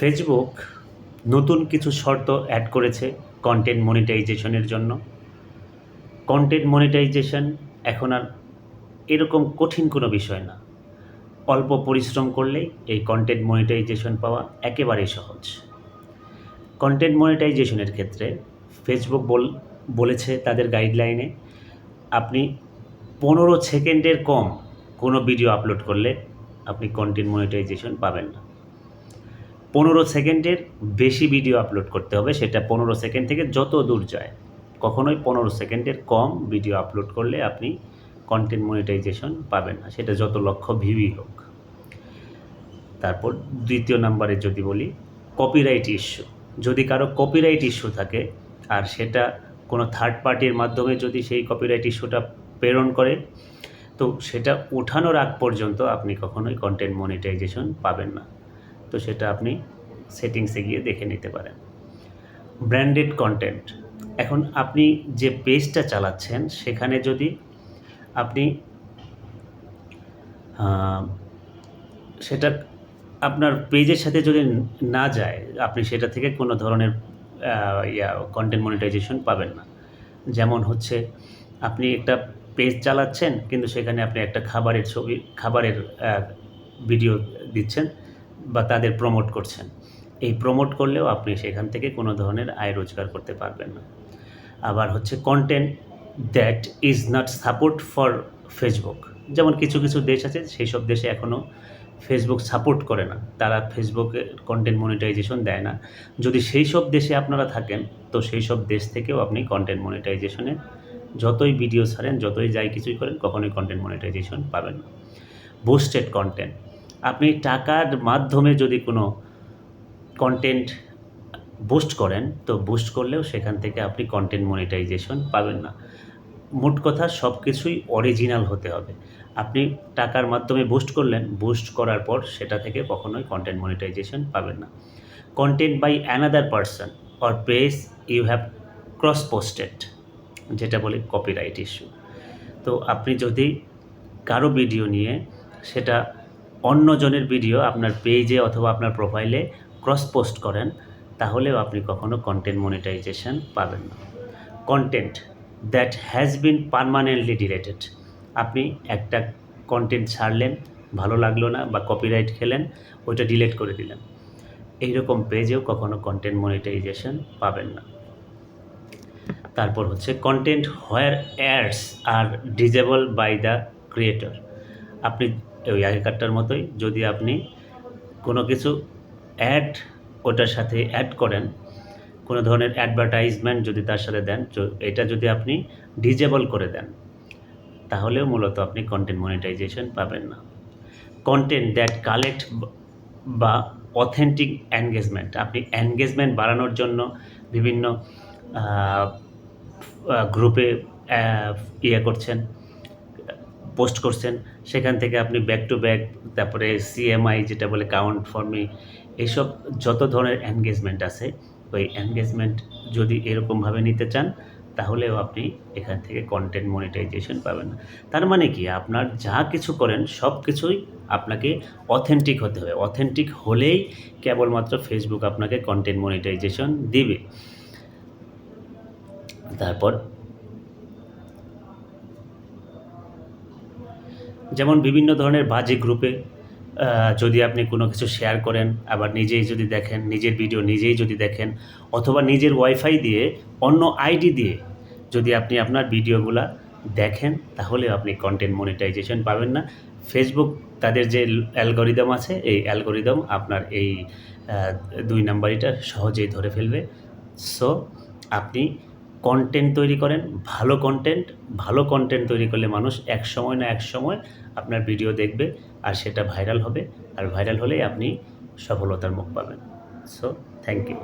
Facebook নতুন কিছু শর্ত অ্যাড করেছে কন্টেন্ট মনিটাইজেশনের জন্য। কন্টেন্ট মনিটাইজেশন এখন আর এরকম কঠিন কোনো বিষয় না। অল্প পরিশ্রম করলেই এই কন্টেন্ট মনিটাইজেশন পাওয়া একেবারেই সহজ। কন্টেন্ট মনিটাইজেশনের ক্ষেত্রে ফেসবুক বলেছে তাদের গাইডলাইনে আপনি 15 সেকেন্ডের কম কোনো ভিডিও আপলোড করলে আপনি কন্টেন্ট মনিটাইজেশন পাবেন না। 15 সেকেন্ডের বেশি ভিডিও আপলোড করতে হবে, সেটা 15 সেকেন্ড থেকে যত দূর যায়। কখনোই 15 সেকেন্ডের কম ভিডিও আপলোড করলে আপনি কন্টেন্ট মনিটাইজেশন পাবেন না, সেটা যত লক্ষ ভিউই হোক। তারপর দ্বিতীয় নাম্বারে যদি বলি, কপিরাইট ইস্যু। যদি কারো কপিরাইট ইস্যু থাকে আর সেটা কোনো থার্ড পার্টির মাধ্যমে যদি সেই কপিরাইট ইস্যুটা প্রেরণ করে, তো সেটা ওঠানোর আগ পর্যন্ত আপনি কখনোই কন্টেন্ট মনিটাইজেশন পাবেন না। তো সেটা আপনি সেটিংসে গিয়ে দেখে নিতে পারেন। ব্র্যান্ডেড কন্টেন্ট, এখন আপনি যে পেজটা চালাচ্ছেন সেখানে যদি আপনি সেটা আপনার পেজের সাথে যদি না যায়, আপনি সেটা থেকে কোনো ধরনের কন্টেন্ট মনিটাইজেশন পাবেন না। যেমন হচ্ছে আপনি একটা পেজ চালাচ্ছেন কিন্তু সেখানে আপনি একটা খাবারের ভিডিও দিচ্ছেন বা তাদের প্রমোট করছেন। এই প্রমোট করলেও আপনি সেখান থেকে কোনো ধরনের আয় রোজগার করতে পারবেন না। আবার হচ্ছে content that is not support for Facebook. যেমন কিছু কিছু দেশ আছে, সেই সব দেশে এখনও ফেসবুক সাপোর্ট করে না, তারা ফেসবুকে কন্টেন্ট মনিটাইজেশন দেয় না। যদি সেই সব দেশে আপনারা থাকেন, তো সেই সব দেশ থেকেও আপনি কন্টেন্ট মনিটাইজেশনে যতই ভিডিও ছাড়েন, যতই যাই কিছুই করেন, কখনোই কন্টেন্ট মনিটাইজেশন পাবেন না। বুস্টেড কন্টেন্ট, আপনি টাকার মাধ্যমে যদি কোনো কন্টেন্ট বুস্ট করেন, তো বুস্ট করলেও সেখান থেকে আপনি কন্টেন্ট মনিটাইজেশন পাবেন না। মোট কথা সব কিছুই অরিজিনাল হতে হবে। আপনি টাকার মাধ্যমে বুস্ট করলেন, বুস্ট করার পর সেটা থেকে কখনোই কন্টেন্ট মনিটাইজেশন পাবেন না। Content by another person or page you have cross posted, যেটা বলি কপিরাইট ইস্যু। তো আপনি যদি কারো ভিডিও নিয়ে সেটা অন্যজনের ভিডিও আপনার পেজে অথবা আপনার প্রোফাইলে ক্রস পোস্ট করেন, তাহলেও আপনি কখনো কন্টেন্ট মনিটাইজেশন পাবেন না। Content that has been permanently deleted, আপনি একটা কন্টেন্ট ছাড়লেন, ভালো লাগলো না বা কপিরাইট খেলেন, ওইটা ডিলেট করে দিলেন, এইরকম পেজেও কখনো কন্টেন্ট মনিটাইজেশন পাবেন না। তারপর হচ্ছে content where ads are disabled by the creator. আপনি ওই আগেকারটার মতোই, যদি আপনি কোনো কিছু অ্যাড ওটার সাথে অ্যাড করেন, কোনো ধরনের অ্যাডভার্টাইজমেন্ট যদি তার সাথে দেন, এটা যদি আপনি ডিজেবল করে দেন, তাহলেও মূলত আপনি কন্টেন্ট মনিটাইজেশন পাবেন না। কন্টেন্ট দ্যাট কালেক্ট বা অথেন্টিক এনগেজমেন্ট, আপনি এনগেজমেন্ট বাড়ানোর জন্য বিভিন্ন গ্রুপে করছেন, পোস্ট করছেন, সেখান থেকে আপনি ব্যাক টু ব্যাক, তারপরে সিএমআই যেটা বলে কাউন্ট ফর মি, এইসব যত ধরনের এনগেজমেন্ট আছে, ওই এনগেজমেন্ট যদি এরকমভাবে নিতে চান, তাহলেও আপনি এখান থেকে কন্টেন্ট মনিটাইজেশন পাবেন না। তার মানে কি, আপনার যা কিছু করেন সব কিছুই আপনাকে অথেন্টিক হতে হবে। অথেন্টিক হলেই কেবলমাত্র ফেসবুক আপনাকে কন্টেন্ট মনিটাইজেশন দিবে। তারপর যেমন বিভিন্ন ধরনের বাজে গ্রুপে যদি আপনি কোনো কিছু শেয়ার করেন, আবার নিজেই যদি দেখেন, নিজের ভিডিও নিজেই যদি দেখেন, অথবা নিজের ওয়াইফাই দিয়ে অন্য আইডি দিয়ে যদি আপনি আপনার ভিডিওগুলা দেখেন, তাহলে আপনি কন্টেন্ট মনিটাইজেশন পাবেন না। ফেসবুক তাদের যে অ্যালগরিদম আছে, এই অ্যালগরিদম আপনার এই 2 নাম্বারিটা সহজেই ধরে ফেলবে। সো আপনি কন্টেন্ট তৈরি করেন, ভালো কন্টেন্ট তৈরি করলে মানুষ এক সময় না এক সময় আপনার ভিডিও দেখবে, আর সেটা ভাইরাল হবে, আর ভাইরাল হলেই আপনি সফলতার মুখ পাবেন। So thank you.